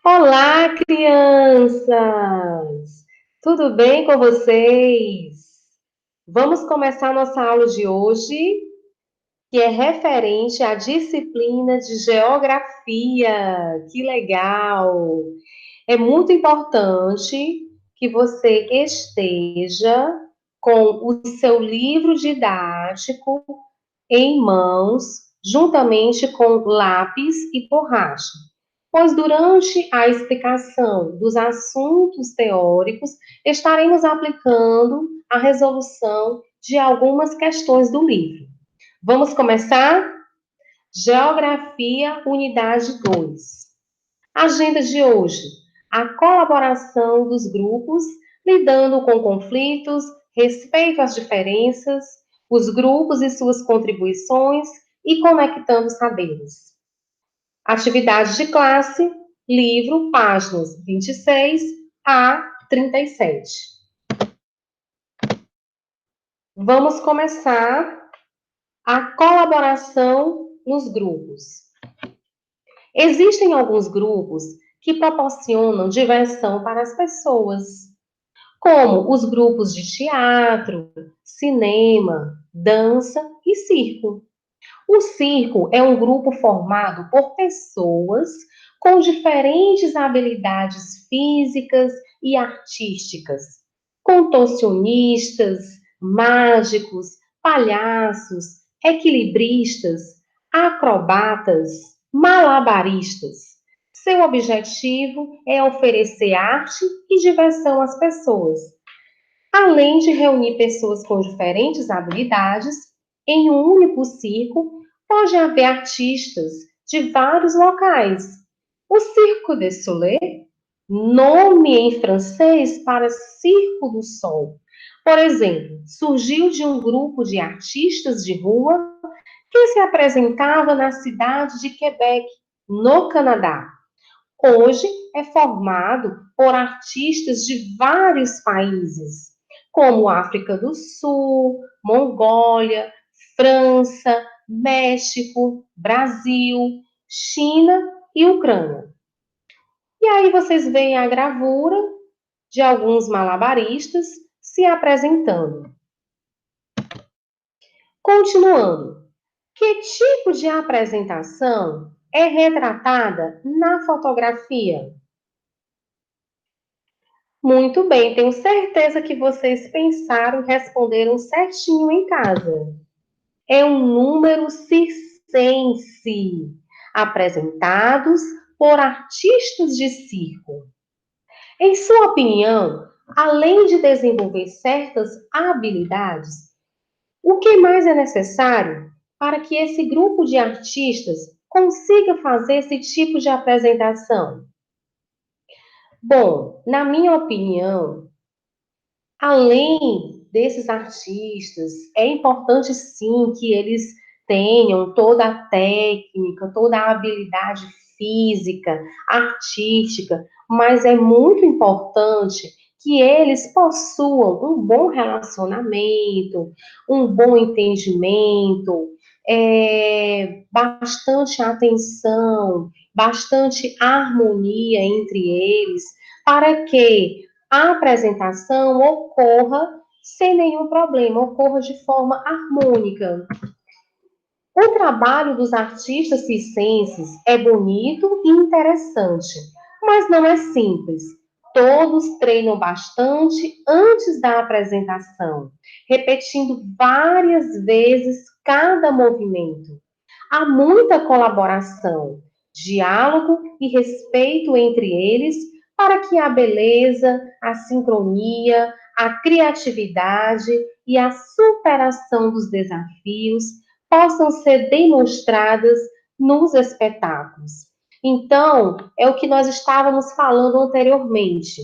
Olá, crianças! Tudo bem com vocês? Vamos começar nossa aula de hoje, que é referente à disciplina de geografia. Que legal! É muito importante que você esteja com o seu livro didático em mãos, juntamente com lápis e borracha. Pois durante a explicação dos assuntos teóricos, estaremos aplicando a resolução de algumas questões do livro. Vamos começar? Geografia, unidade 2. Agenda de hoje: a colaboração dos grupos, lidando com conflitos, respeito às diferenças, os grupos e suas contribuições e conectando saberes. Atividade de classe, livro, páginas 26 a 37. Vamos começar a colaboração nos grupos. Existem alguns grupos que proporcionam diversão para as pessoas, como os grupos de teatro, cinema, dança e circo. O circo é um grupo formado por pessoas com diferentes habilidades físicas e artísticas, contorcionistas, mágicos, palhaços, equilibristas, acrobatas, malabaristas. Seu objetivo é oferecer arte e diversão às pessoas, além de reunir pessoas com diferentes habilidades em um único circo. Pode haver artistas de vários locais. O Cirque du Soleil, nome em francês para Circo do Sol, por exemplo, surgiu de um grupo de artistas de rua que se apresentava na cidade de Quebec, no Canadá. Hoje é formado por artistas de vários países, como África do Sul, Mongólia, França, México, Brasil, China e Ucrânia. E aí vocês veem a gravura de alguns malabaristas se apresentando. Continuando, que tipo de apresentação é retratada na fotografia? Muito bem, tenho certeza que vocês pensaram e responderam certinho em casa. É um número circense, apresentados por artistas de circo. Em sua opinião, além de desenvolver certas habilidades, o que mais é necessário para que esse grupo de artistas consiga fazer esse tipo de apresentação? Bom, na minha opinião, além desses artistas, é importante sim que eles tenham toda a técnica, toda a habilidade física, artística, mas é muito importante que eles possuam um bom relacionamento, um bom entendimento, bastante atenção, bastante harmonia entre eles, para que a apresentação ocorra sem nenhum problema, ocorra de forma harmônica. O trabalho dos artistas circenses é bonito e interessante, mas não é simples. Todos treinam bastante antes da apresentação, repetindo várias vezes cada movimento. Há muita colaboração, diálogo e respeito entre eles para que a beleza, a sincronia, a criatividade e a superação dos desafios possam ser demonstradas nos espetáculos. Então, é o que nós estávamos falando anteriormente.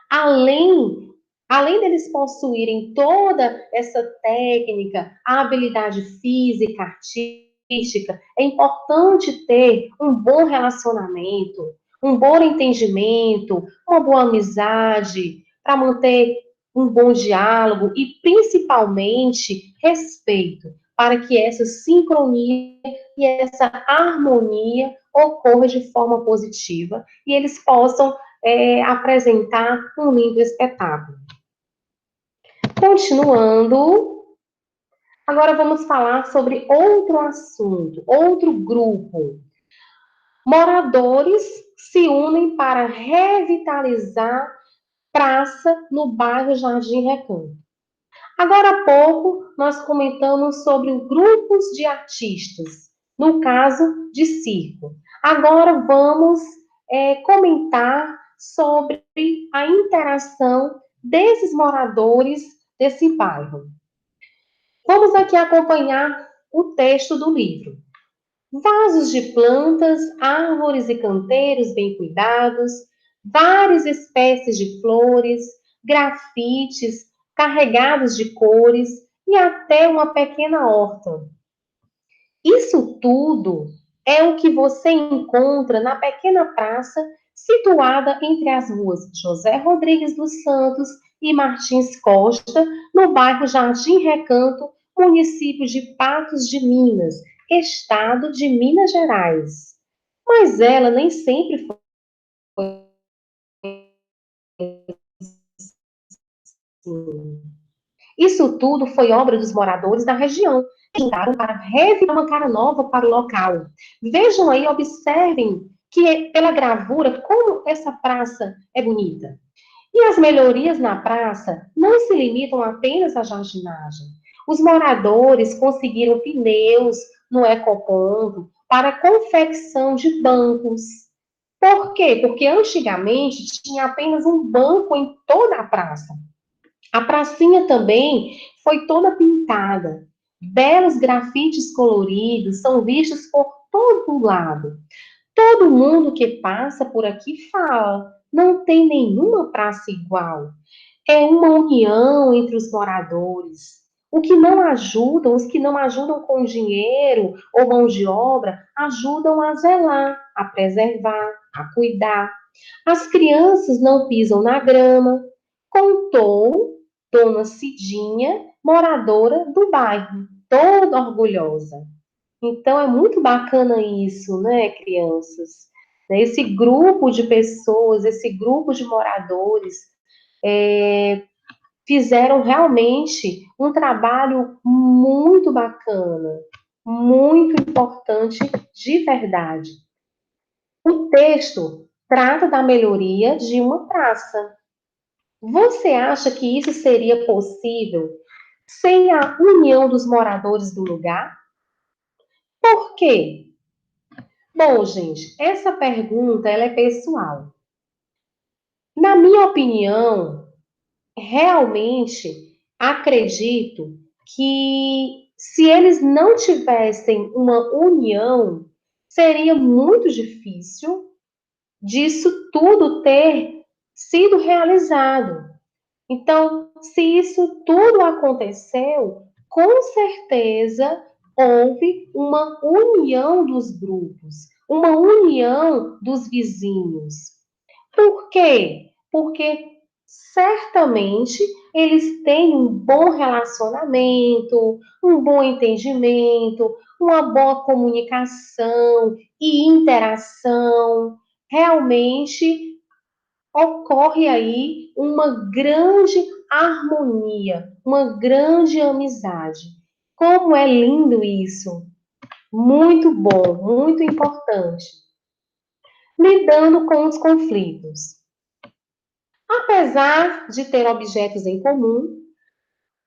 Além Além deles possuírem toda essa técnica, a habilidade física, artística, é importante ter um bom relacionamento, um bom entendimento, uma boa amizade, para manter um bom diálogo e, principalmente, respeito, para que essa sincronia e essa harmonia ocorra de forma positiva e eles possam apresentar um lindo espetáculo. Continuando, agora vamos falar sobre outro assunto, outro grupo. Moradores se unem para revitalizar praça no bairro Jardim Recanto. Agora há pouco, nós comentamos sobre grupos de artistas, no caso de circo. Agora vamos comentar sobre a interação desses moradores desse bairro. Vamos aqui acompanhar o texto do livro. Vasos de plantas, árvores e canteiros bem cuidados, várias espécies de flores, grafites carregados de cores e até uma pequena horta. Isso tudo é o que você encontra na pequena praça situada entre as ruas José Rodrigues dos Santos e Martins Costa, no bairro Jardim Recanto, município de Patos de Minas, estado de Minas Gerais. Mas ela nem sempre foi assim. Isso tudo foi obra dos moradores da região, que juntaram para revirar uma cara nova para o local. Vejam aí, observem que pela gravura, como essa praça é bonita. E as melhorias na praça não se limitam apenas à jardinagem. Os moradores conseguiram pneus no ecoponto para a confecção de bancos. Por quê? Porque antigamente tinha apenas um banco em toda a praça. A pracinha também foi toda pintada. Belos grafites coloridos são vistos por todo lado. Todo mundo que passa por aqui fala, não tem nenhuma praça igual. É uma união entre os moradores. Os que não ajudam com dinheiro ou mão de obra, ajudam a zelar, a preservar, a cuidar. As crianças não pisam na grama, contou Dona Cidinha, moradora do bairro, toda orgulhosa. Então, é muito bacana isso, né, crianças? Esse grupo de pessoas, esse grupo de moradores, fizeram realmente um trabalho muito bacana, muito importante de verdade. O texto trata da melhoria de uma praça. Você acha que isso seria possível sem a união dos moradores do lugar? Por quê? Bom, gente, essa pergunta ela é pessoal. Na minha opinião, realmente acredito que se eles não tivessem uma união, seria muito difícil disso tudo ter sido realizado. Então, se isso tudo aconteceu, com certeza houve uma união dos grupos, uma união dos vizinhos. Por quê? Porque certamente eles têm um bom relacionamento, um bom entendimento, uma boa comunicação e interação. Realmente ocorre aí uma grande harmonia, uma grande amizade. Como é lindo isso! Muito bom, muito importante. Lidando com os conflitos. Apesar de ter objetos em comum,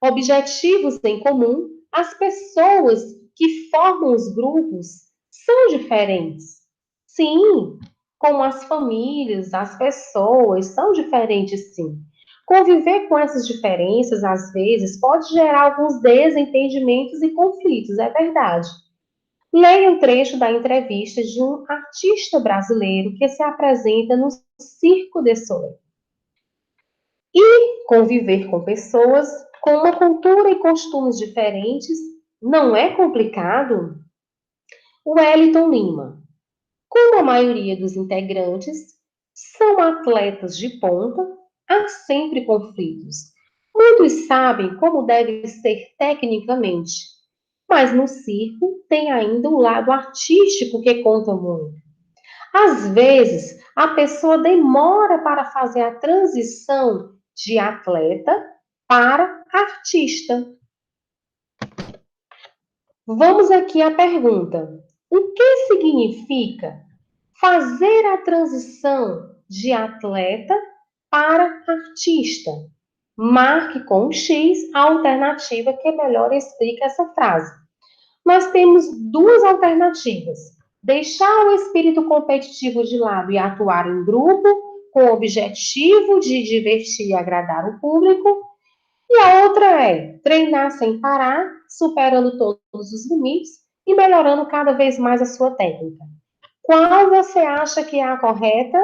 objetivos em comum, as pessoas que formam os grupos são diferentes. Sim, como as famílias, as pessoas são diferentes, sim. Conviver com essas diferenças, às vezes, pode gerar alguns desentendimentos e conflitos, é verdade. Leia um trecho da entrevista de um artista brasileiro que se apresenta no Circo de Soleil. E conviver com pessoas com uma cultura e costumes diferentes não é complicado? Wellington Lima. Como a maioria dos integrantes são atletas de ponta, há sempre conflitos. Muitos sabem como deve ser tecnicamente, Mas no circo tem ainda o lado artístico que conta muito. Às vezes, a pessoa demora para fazer a transição de atleta para artista. Vamos aqui à pergunta: o que significa fazer a transição de atleta para artista? Marque com um X a alternativa que melhor explica essa frase. Nós temos duas alternativas: deixar o espírito competitivo de lado e atuar em grupo, com o objetivo de divertir e agradar o público. E a outra é treinar sem parar, superando todos os limites e melhorando cada vez mais a sua técnica. Qual você acha que é a correta?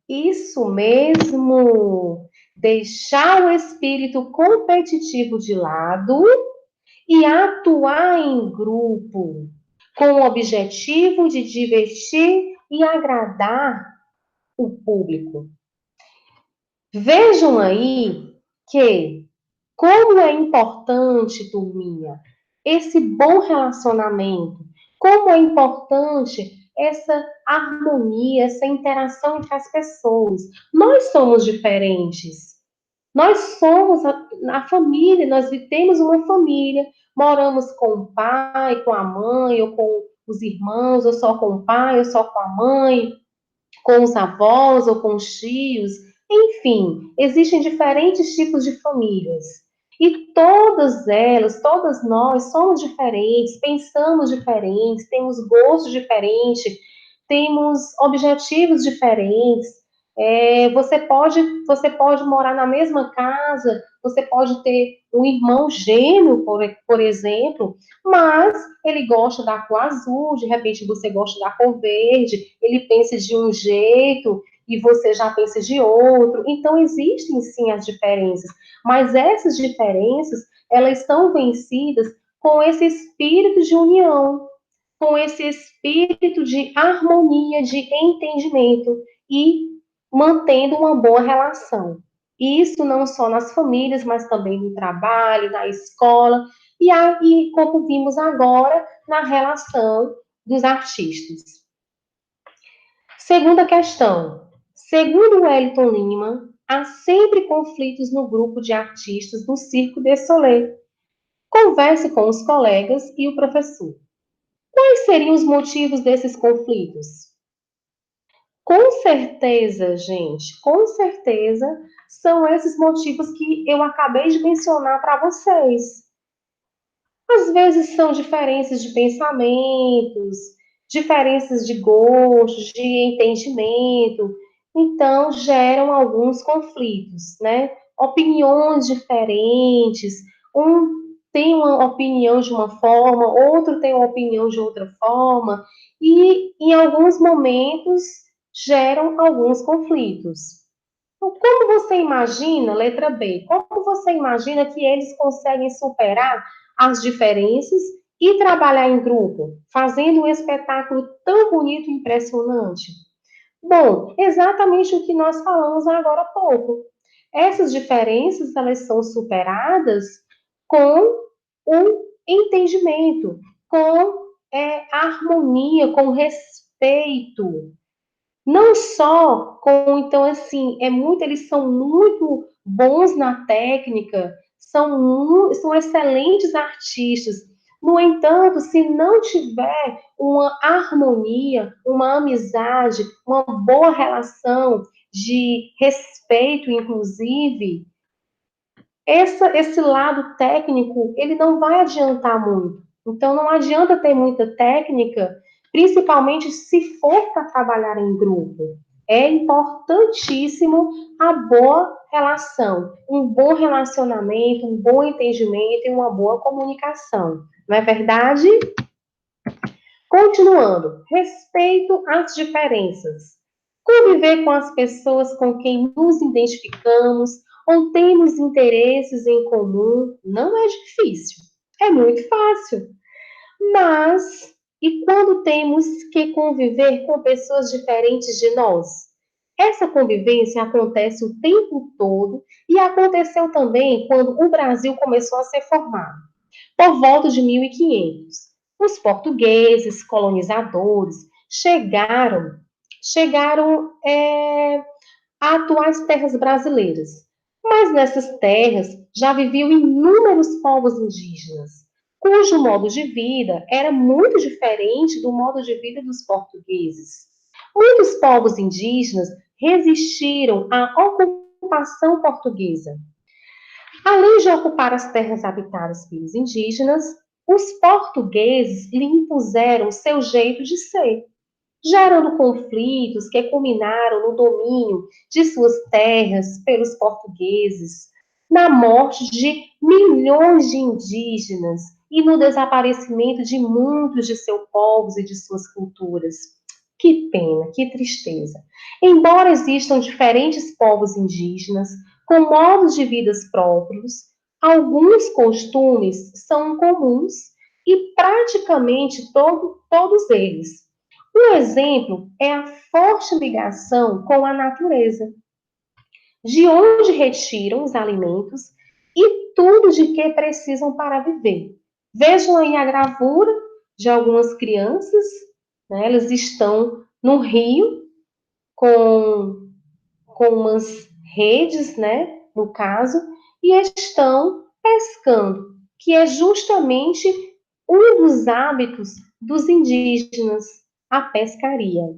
Isso mesmo! Deixar o espírito competitivo de lado e atuar em grupo, com o objetivo de divertir e agradar o público. Vejam aí que como é importante, turminha, esse bom relacionamento, como é importante essa harmonia, essa interação entre as pessoas. Nós somos diferentes. Nós somos a família, nós temos uma família, moramos com o pai, com a mãe, ou com os irmãos, ou só com o pai, ou só com a mãe, com os avós ou com os tios. Enfim, existem diferentes tipos de famílias. E todas elas, todas nós somos diferentes, pensamos diferentes, temos gostos diferentes, temos objetivos diferentes. Você pode morar na mesma casa, você pode ter um irmão gêmeo, por exemplo, mas ele gosta da cor azul, de repente você gosta da cor verde, ele pensa de um jeito e você já pensa de outro. Então, existem sim as diferenças, mas essas diferenças, elas estão vencidas com esse espírito de união, com esse espírito de harmonia, de entendimento e mantendo uma boa relação. Isso não só nas famílias, mas também no trabalho, na escola, e aí, como vimos agora, na relação dos artistas. Segunda questão. Segundo Wellington Lima, há sempre conflitos no grupo de artistas do Circo de Soleil. Converse com os colegas e o professor. Quais seriam os motivos desses conflitos? Com certeza, gente, com certeza são esses motivos que eu acabei de mencionar para vocês. Às vezes são diferenças de pensamentos, diferenças de gostos, de entendimento, então geram alguns conflitos, né? Opiniões diferentes, um tem uma opinião de uma forma, outro tem uma opinião de outra forma, e em alguns momentos geram alguns conflitos. Então, como você imagina, letra B, como você imagina que eles conseguem superar as diferenças e trabalhar em grupo, fazendo um espetáculo tão bonito e impressionante? Bom, exatamente o que nós falamos agora há pouco. Essas diferenças, elas são superadas com o entendimento, com a harmonia, com respeito. Não só com, então, assim, eles são muito bons na técnica, são excelentes artistas. No entanto, se não tiver uma harmonia, uma amizade, uma boa relação de respeito, inclusive, esse lado técnico, ele não vai adiantar muito. Então, não adianta ter muita técnica, principalmente se for para trabalhar em grupo. É importantíssimo a boa relação, um bom relacionamento, um bom entendimento e uma boa comunicação. Não é verdade? Continuando, respeito às diferenças. Conviver com as pessoas com quem nos identificamos ou temos interesses em comum não é difícil, é muito fácil. Mas, e quando temos que conviver com pessoas diferentes de nós? Essa convivência acontece o tempo todo e aconteceu também quando o Brasil começou a ser formado. Por volta de 1500, os portugueses, colonizadores, chegaram a atuais terras brasileiras. Mas nessas terras já viviam inúmeros povos indígenas, cujo modo de vida era muito diferente do modo de vida dos portugueses. Muitos povos indígenas resistiram à ocupação portuguesa. Além de ocupar as terras habitadas pelos indígenas, os portugueses lhe impuseram seu jeito de ser, gerando conflitos que culminaram no domínio de suas terras pelos portugueses, na morte de milhões de indígenas e no desaparecimento de muitos de seus povos e de suas culturas. Que pena, que tristeza. Embora existam diferentes povos indígenas com modos de vida próprios, alguns costumes são comuns e praticamente todos eles. Um exemplo é a forte ligação com a natureza, de onde retiram os alimentos e tudo de que precisam para viver. Vejam aí a gravura de algumas crianças, né? Elas estão no rio com umas redes, né? No caso, e estão pescando, que é justamente um dos hábitos dos indígenas, a pescaria.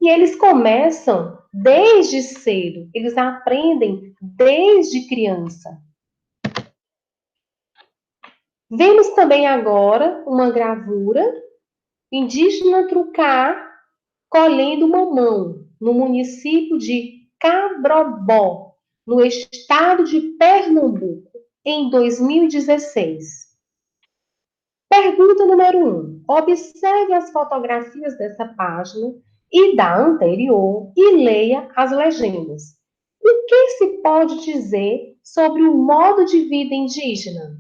E eles começam desde cedo, eles aprendem desde criança. Vemos também agora uma gravura indígena Trucá colhendo mamão no município de Cabrobó, no estado de Pernambuco, em 2016. Pergunta número 1. Observe as fotografias dessa página e da anterior e leia as legendas. O que se pode dizer sobre o modo de vida indígena?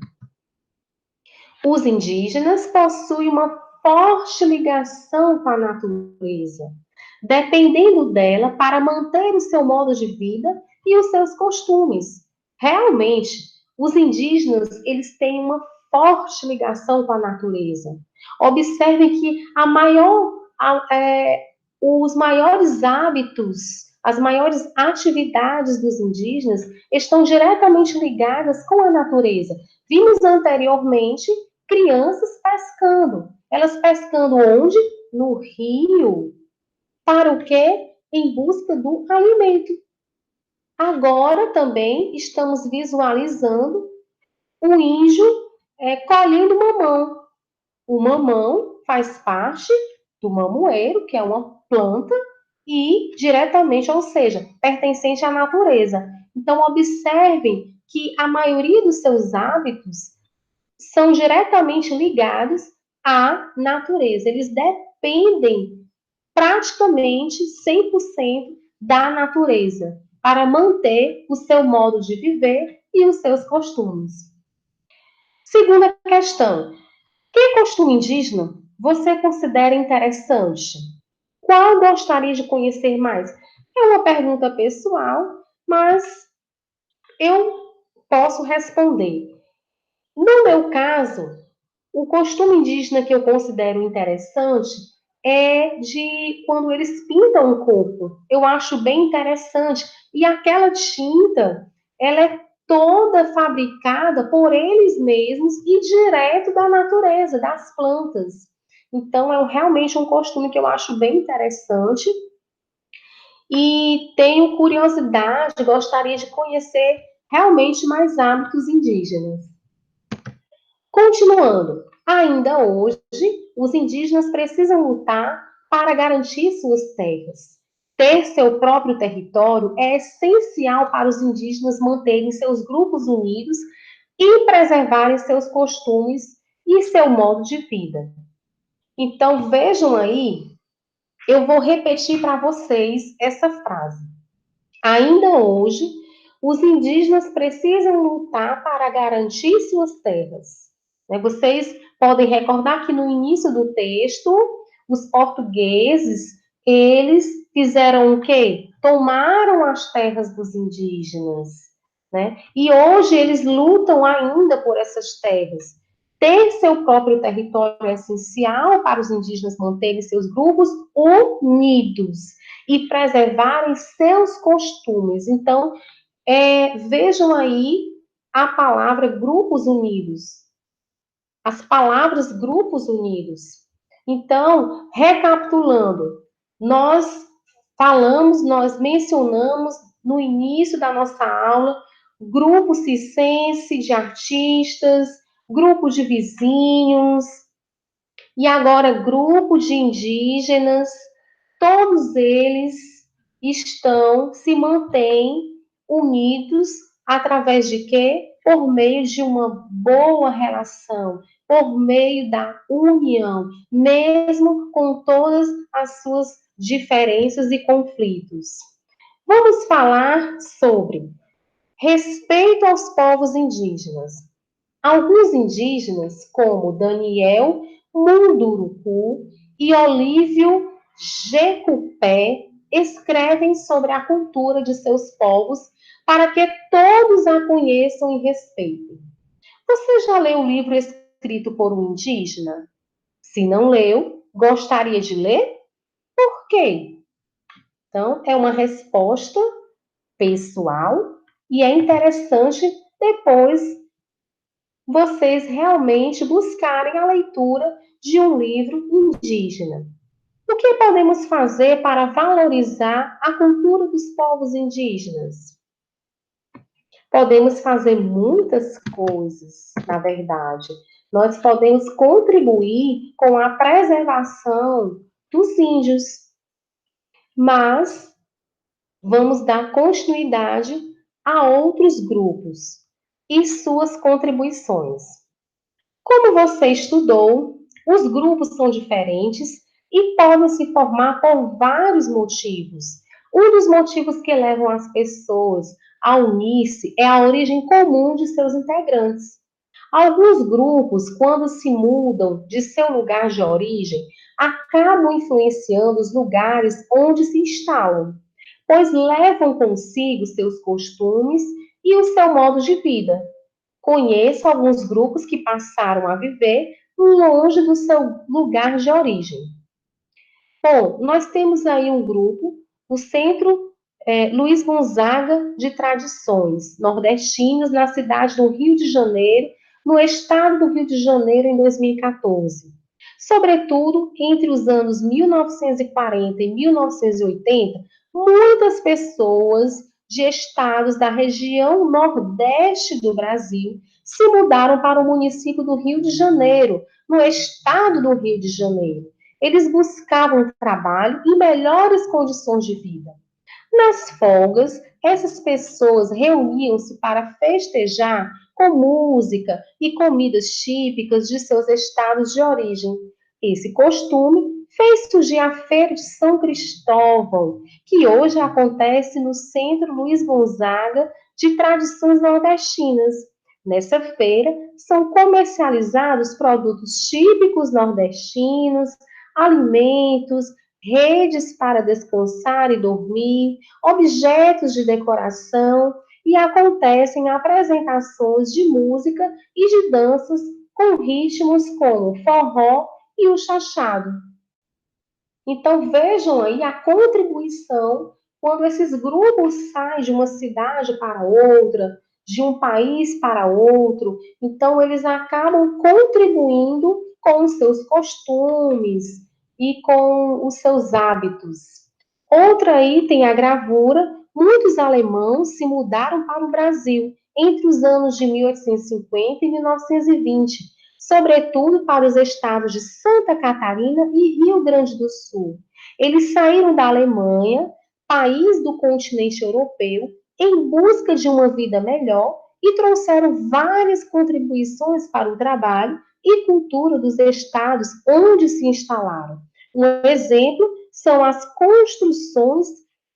Os indígenas possuem uma forte ligação com a natureza, dependendo dela para manter o seu modo de vida e os seus costumes. Realmente, os indígenas, eles têm uma forte ligação com a natureza. Observem que os maiores hábitos, as maiores atividades dos indígenas estão diretamente ligadas com a natureza. Vimos anteriormente crianças pescando. Elas pescando onde? No rio. Para o quê? Em busca do alimento. Agora também estamos visualizando o índio colhendo mamão. O mamão faz parte do mamoeiro, que é uma planta, e diretamente, ou seja, pertencente à natureza. Então, observem que a maioria dos seus hábitos são diretamente ligados à natureza. Eles dependem praticamente 100% da natureza para manter o seu modo de viver e os seus costumes. Segunda questão: que costume indígena você considera interessante? Qual gostaria de conhecer mais? É uma pergunta pessoal, mas eu posso responder. No meu caso, o costume indígena que eu considero interessante é de quando eles pintam o corpo. Eu acho bem interessante. E aquela tinta, ela é toda fabricada por eles mesmos e direto da natureza, das plantas. Então, é realmente um costume que eu acho bem interessante. E tenho curiosidade, gostaria de conhecer realmente mais hábitos indígenas. Continuando, ainda hoje, os indígenas precisam lutar para garantir suas terras. Ter seu próprio território é essencial para os indígenas manterem seus grupos unidos e preservarem seus costumes e seu modo de vida. Então, vejam aí, eu vou repetir para vocês essa frase. Ainda hoje, os indígenas precisam lutar para garantir suas terras. Vocês podem recordar que no início do texto, os portugueses, eles fizeram o quê? Tomaram as terras dos indígenas, né? E hoje eles lutam ainda por essas terras. Ter seu próprio território é essencial para os indígenas manterem seus grupos unidos e preservarem seus costumes. Então, vejam aí a palavra grupos unidos, as palavras grupos unidos. Então, recapitulando, nós nós mencionamos no início da nossa aula grupo circense de artistas, grupo de vizinhos, e agora grupo de indígenas, todos eles se mantêm unidos através de quê? Por meio de uma boa relação, por meio da união, mesmo com todas as suas diferenças e conflitos. Vamos falar sobre respeito aos povos indígenas. Alguns indígenas, como Daniel Munduruku e Olívio Jecupé, escrevem sobre a cultura de seus povos para que todos a conheçam e respeitem. Você já leu o livro escrito por um indígena? Se não leu, gostaria de ler? Por quê? Então, é uma resposta pessoal e é interessante depois vocês realmente buscarem a leitura de um livro indígena. O que podemos fazer para valorizar a cultura dos povos indígenas? Podemos fazer muitas coisas, na verdade. Nós podemos contribuir com a preservação dos índios, mas vamos dar continuidade a outros grupos e suas contribuições. Como você estudou, os grupos são diferentes e podem se formar por vários motivos. Um dos motivos que levam as pessoas a unir-se é a origem comum de seus integrantes. Alguns grupos, quando se mudam de seu lugar de origem, acabam influenciando os lugares onde se instalam, pois levam consigo seus costumes e o seu modo de vida. Conheço alguns grupos que passaram a viver longe do seu lugar de origem. Bom, nós temos aí um grupo, o Centro Luiz Gonzaga de Tradições Nordestinas, na cidade do Rio de Janeiro, no estado do Rio de Janeiro, em 2014. Sobretudo, entre os anos 1940 e 1980, muitas pessoas de estados da região nordeste do Brasil se mudaram para o município do Rio de Janeiro, no estado do Rio de Janeiro. Eles buscavam trabalho e melhores condições de vida. Nas folgas, essas pessoas reuniam-se para festejar com música e comidas típicas de seus estados de origem. Esse costume fez surgir a Feira de São Cristóvão, que hoje acontece no Centro Luiz Gonzaga de Tradições Nordestinas. Nessa feira, são comercializados produtos típicos nordestinos, alimentos, redes para descansar e dormir, objetos de decoração e acontecem apresentações de música e de danças com ritmos como o forró e o chachado. Então vejam aí a contribuição quando esses grupos saem de uma cidade para outra, de um país para outro, então eles acabam contribuindo com os seus costumes e com os seus hábitos. Outra item, a gravura, muitos alemãos se mudaram para o Brasil entre os anos de 1850 e 1920, sobretudo para os estados de Santa Catarina e Rio Grande do Sul. Eles saíram da Alemanha, país do continente europeu, em busca de uma vida melhor e trouxeram várias contribuições para o trabalho e cultura dos estados onde se instalaram. Um exemplo são as construções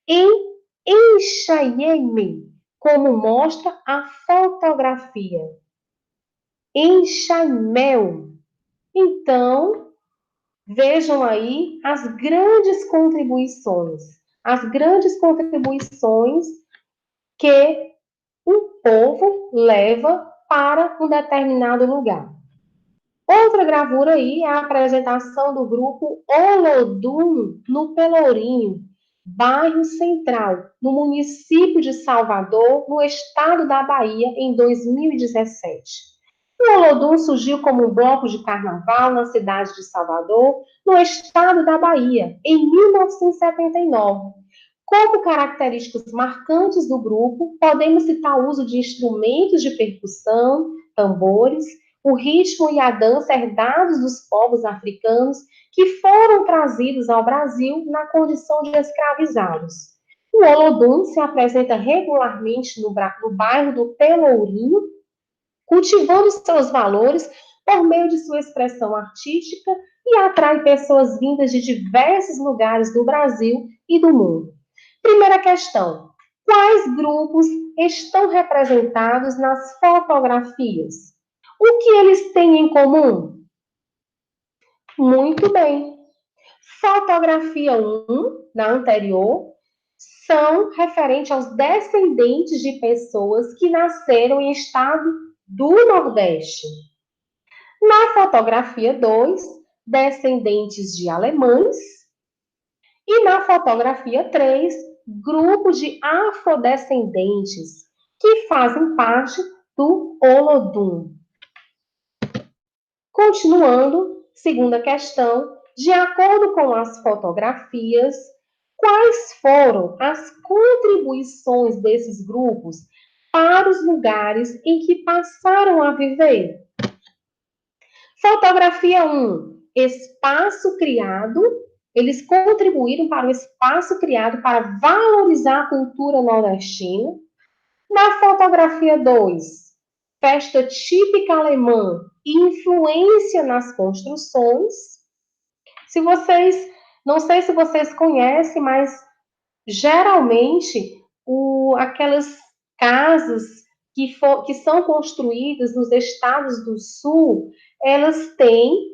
em enxaieme, como mostra a fotografia. Enxaimel. Então, vejam aí as grandes contribuições que um povo leva para um determinado lugar. Outra gravura aí é a apresentação do grupo Olodum no Pelourinho, bairro Central, no município de Salvador, no estado da Bahia, em 2017. O Olodum surgiu como um bloco de carnaval na cidade de Salvador, no estado da Bahia, em 1979. Como características marcantes do grupo, podemos citar o uso de instrumentos de percussão, tambores, o ritmo e a dança herdados dos povos africanos que foram trazidos ao Brasil na condição de escravizados. O Olodum se apresenta regularmente no bairro do Pelourinho, cultivando seus valores por meio de sua expressão artística e atrai pessoas vindas de diversos lugares do Brasil e do mundo. Primeira questão: quais grupos estão representados nas fotografias? O que eles têm em comum? Muito bem. Fotografia 1, na anterior, são referentes aos descendentes de pessoas que nasceram em estado do Nordeste. Na fotografia 2, descendentes de alemães. E na fotografia 3, grupo de afrodescendentes que fazem parte do Olodum. Continuando, segunda questão, de acordo com as fotografias, quais foram as contribuições desses grupos para os lugares em que passaram a viver? Fotografia 1, espaço criado. Eles contribuíram para o espaço criado para valorizar a cultura nordestina. Na fotografia 2, festa típica alemã e influência nas construções. Se vocês, não sei se vocês conhecem, mas geralmente aquelas casas que são construídas nos estados do sul, elas têm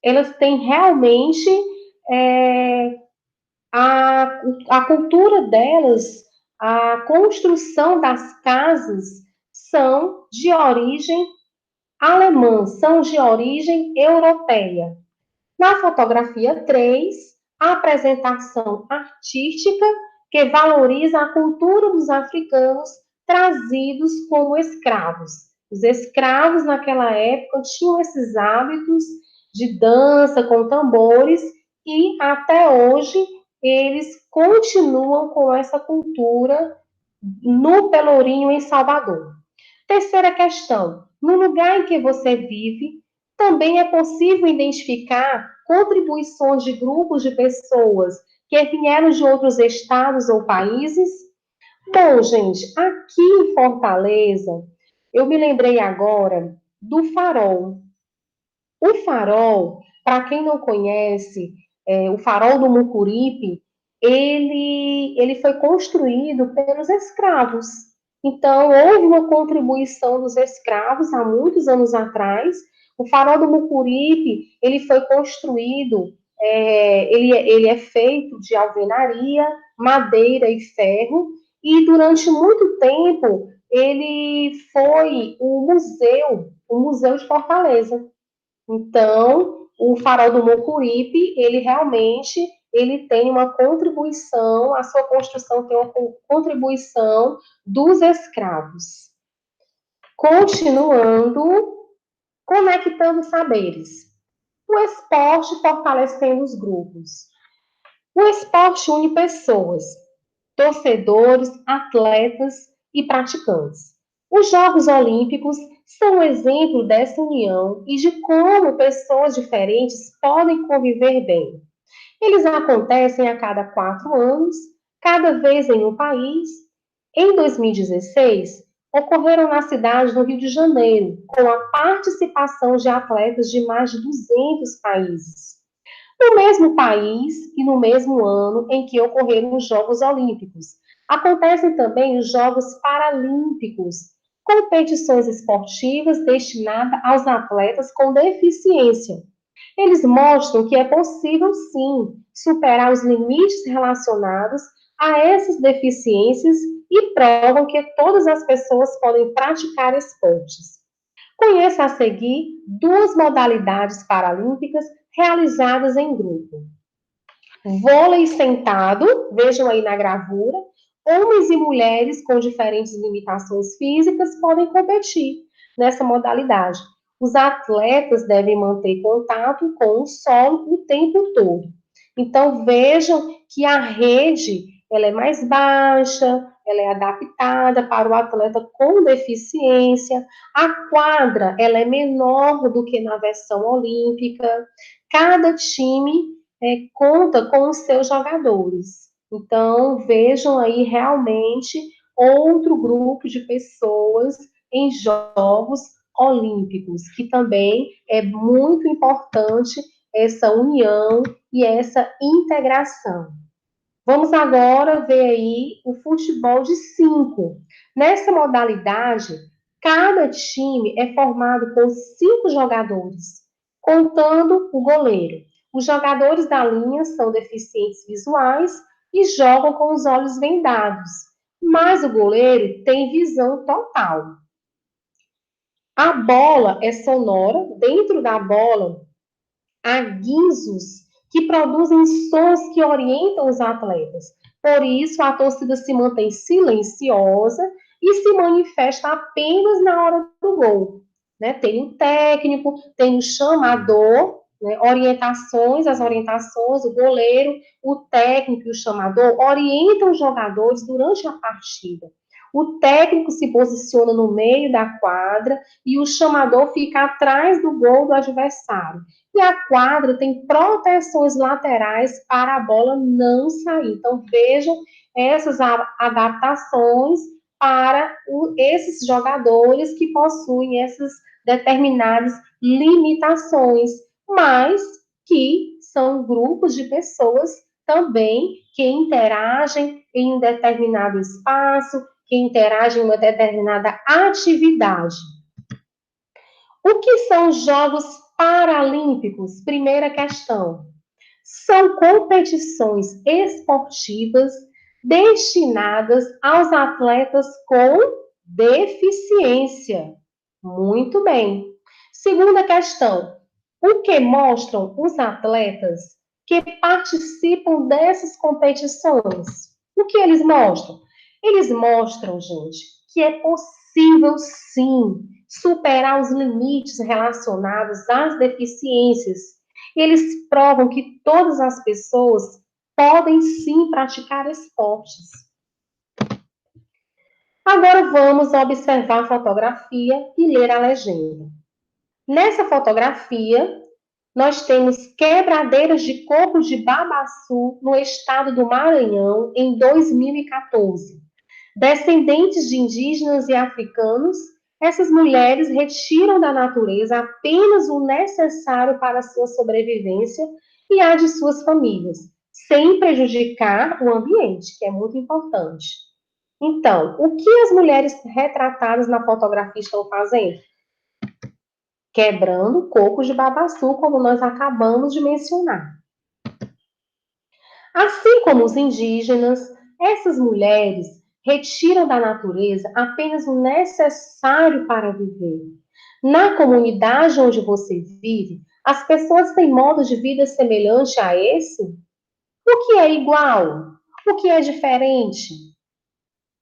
elas têm realmente a cultura delas, a construção das casas são de origem alemã, são de origem europeia. Na fotografia 3, a apresentação artística que valoriza a cultura dos africanos trazidos como escravos. Os escravos, naquela época, tinham esses hábitos de dança com tambores e, até hoje, eles continuam com essa cultura no Pelourinho, em Salvador. Terceira questão: no lugar em que você vive, também é possível identificar contribuições de grupos de pessoas que vieram de outros estados ou países? Bom, gente, aqui em Fortaleza, eu me lembrei agora do Farol. O Farol, para quem não conhece, o Farol do Mucuripe, ele foi construído pelos escravos. Então, houve uma contribuição dos escravos há muitos anos atrás. O Farol do Mucuripe, ele foi construído, ele é feito de alvenaria, madeira e ferro, e durante muito tempo ele foi o museu de Fortaleza. Então, o Farol do Mucuripe, ele realmente ele tem uma contribuição, a sua construção tem uma contribuição dos escravos. Continuando, conectando saberes. O esporte fortalecendo os grupos. O esporte une pessoas, torcedores, atletas e praticantes. Os Jogos Olímpicos são um exemplo dessa união e de como pessoas diferentes podem conviver bem. Eles acontecem a cada 4 anos, cada vez em um país. Em 2016, ocorreram na cidade do Rio de Janeiro, com a participação de atletas de mais de 200 países. No mesmo país e no mesmo ano em que ocorreram os Jogos Olímpicos, acontecem também os Jogos Paralímpicos, competições esportivas destinadas aos atletas com deficiência. Eles mostram que é possível, sim, superar os limites relacionados a essas deficiências e provam que todas as pessoas podem praticar esportes. Conheça a seguir duas modalidades paralímpicas realizadas em grupo. Vôlei sentado, vejam aí na gravura, homens e mulheres com diferentes limitações físicas podem competir nessa modalidade. Os atletas devem manter contato com o solo o tempo todo. Então, vejam que a rede ela é mais baixa, ela é adaptada para o atleta com deficiência, a quadra ela é menor do que na versão olímpica, cada time conta com os seus jogadores. Então, vejam aí realmente outro grupo de pessoas em Jogos Olímpicos, que também é muito importante essa união e essa integração. Vamos agora ver aí o futebol de 5. Nessa modalidade, cada time é formado por 5 jogadores, contando o goleiro. Os jogadores da linha são deficientes visuais e jogam com os olhos vendados, mas o goleiro tem visão total. A bola é sonora, dentro da bola há guinzos que produzem sons que orientam os atletas. Por isso, a torcida se mantém silenciosa e se manifesta apenas na hora do gol. Né? Tem o técnico, tem o chamador, né? As orientações, o goleiro, o técnico e o chamador orientam os jogadores durante a partida. O técnico se posiciona no meio da quadra e o chamador fica atrás do gol do adversário. E a quadra tem proteções laterais para a bola não sair. Então, vejam essas adaptações para esses jogadores que possuem essas determinadas limitações, mas que são grupos de pessoas também que interagem em um determinado espaço, que interagem em uma determinada atividade. O que são os Jogos Paralímpicos? Primeira questão. São competições esportivas destinadas aos atletas com deficiência. Muito bem. Segunda questão. O que mostram os atletas que participam dessas competições? O que eles mostram? Eles mostram, gente, que é possível sim superar os limites relacionados às deficiências. Eles provam que todas as pessoas podem sim praticar esportes. Agora vamos observar a fotografia e ler a legenda. Nessa fotografia, nós temos quebradeiras de coco de babaçu no estado do Maranhão em 2014. Descendentes de indígenas e africanos, essas mulheres retiram da natureza apenas o necessário para a sua sobrevivência e a de suas famílias, sem prejudicar o ambiente, que é muito importante. Então, o que as mulheres retratadas na fotografia estão fazendo? Quebrando cocos de babaçu, como nós acabamos de mencionar. Assim como os indígenas, essas mulheres retiram da natureza apenas o necessário para viver. Na comunidade onde você vive, as pessoas têm modo de vida semelhante a esse? O que é igual? O que é diferente?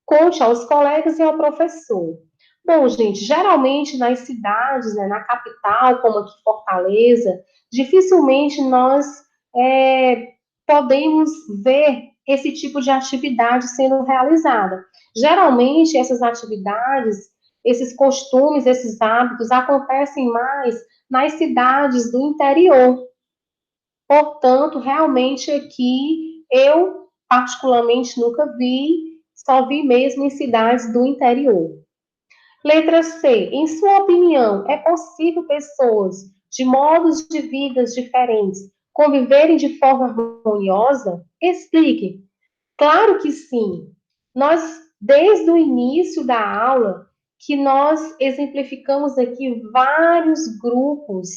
Conte aos colegas e ao professor. Bom, gente, geralmente nas cidades, né, na capital, como aqui Fortaleza, dificilmente nós podemos ver esse tipo de atividade sendo realizada. Geralmente, essas atividades, esses costumes, esses hábitos acontecem mais nas cidades do interior. Portanto, realmente aqui eu particularmente nunca vi, só vi mesmo em cidades do interior. Letra C. Em sua opinião, é possível pessoas de modos de vidas diferentes conviverem de forma harmoniosa? Explique. Claro que sim. Nós, desde o início da aula, que nós exemplificamos aqui vários grupos,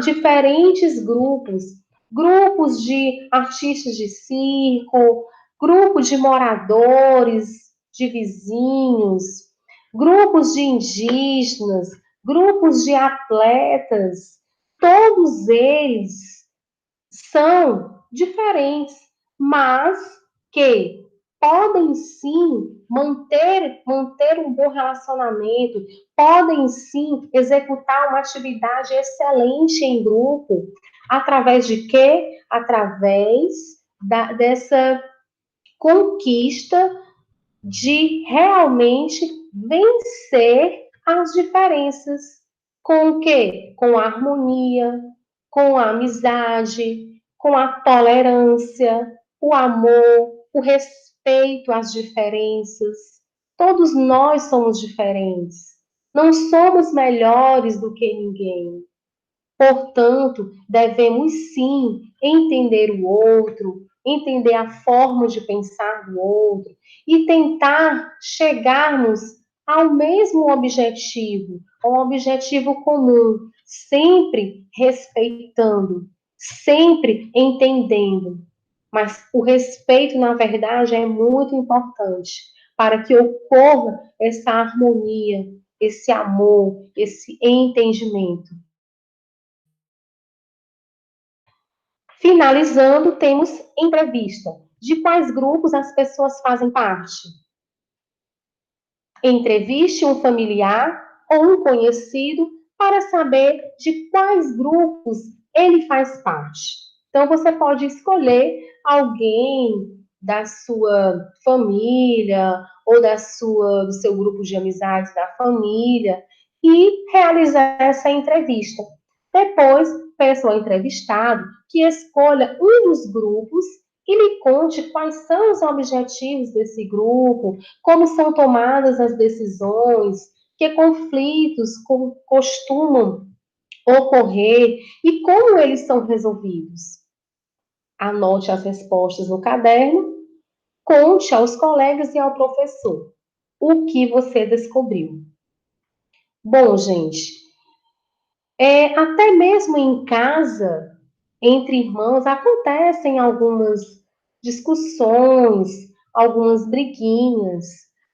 diferentes grupos, grupos de artistas de circo, grupos de moradores, de vizinhos, grupos de indígenas, grupos de atletas, todos eles são diferentes, mas que podem sim manter um bom relacionamento, podem sim executar uma atividade excelente em grupo, através de quê? Através dessa conquista de realmente vencer as diferenças. Com o quê? Com a harmonia, com a amizade, com a tolerância, o amor, o respeito às diferenças. Todos nós somos diferentes. Não somos melhores do que ninguém. Portanto, devemos sim entender o outro, entender a forma de pensar do outro e tentar chegarmos ao mesmo objetivo, ao objetivo comum, sempre respeitando, sempre entendendo. Mas o respeito, na verdade, é muito importante para que ocorra essa harmonia, esse amor, esse entendimento. Finalizando, temos entrevista. De quais grupos as pessoas fazem parte? Entreviste um familiar ou um conhecido para saber de quais grupos ele faz parte. Então, você pode escolher alguém da sua família ou do seu grupo de amizades da família e realizar essa entrevista. Depois, peço ao entrevistado que escolha um dos grupos e lhe conte quais são os objetivos desse grupo, como são tomadas as decisões, que conflitos costumam ocorrer e como eles são resolvidos. Anote as respostas no caderno, conte aos colegas e ao professor o que você descobriu. Bom, gente, até mesmo em casa, entre irmãos, acontecem algumas discussões, algumas briguinhas,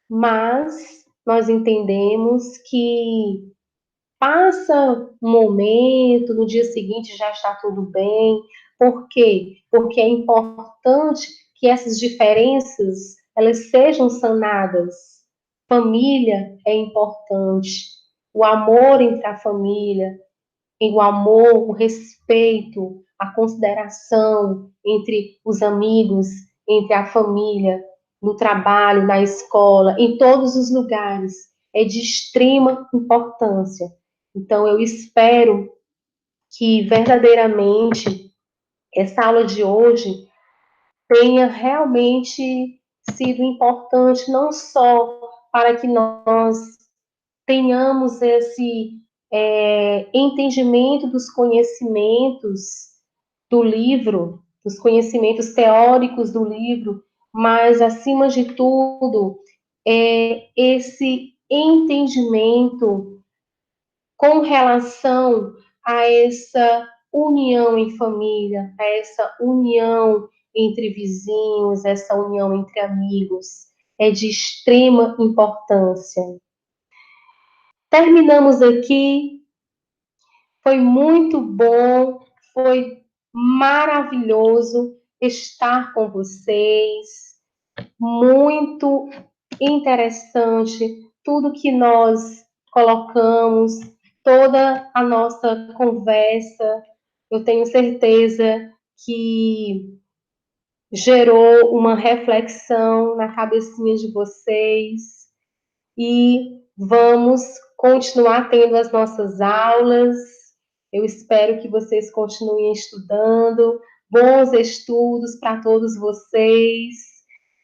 mas nós entendemos que passa um momento, no dia seguinte já está tudo bem. Por quê? Porque é importante que essas diferenças elas sejam sanadas. Família é importante, o amor entre a família, o amor, o respeito, a consideração entre os amigos, entre a família, no trabalho, na escola, em todos os lugares, é de extrema importância. Então, eu espero que verdadeiramente essa aula de hoje tenha realmente sido importante, não só para que nós tenhamos esse entendimento dos conhecimentos do livro, dos conhecimentos teóricos do livro, mas, acima de tudo, esse entendimento com relação a essa união em família, a essa união entre vizinhos, essa união entre amigos, é de extrema importância. Terminamos aqui, foi muito bom, foi maravilhoso estar com vocês, muito interessante tudo que nós colocamos, toda a nossa conversa. Eu tenho certeza que gerou uma reflexão na cabecinha de vocês e vamos continuar tendo as nossas aulas. Eu espero que vocês continuem estudando. Bons estudos para todos vocês.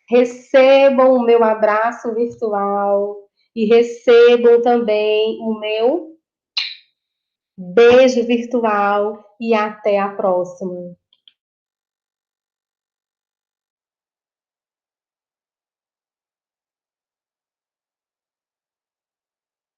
Recebam o meu abraço virtual e recebam também o meu beijo virtual e até a próxima.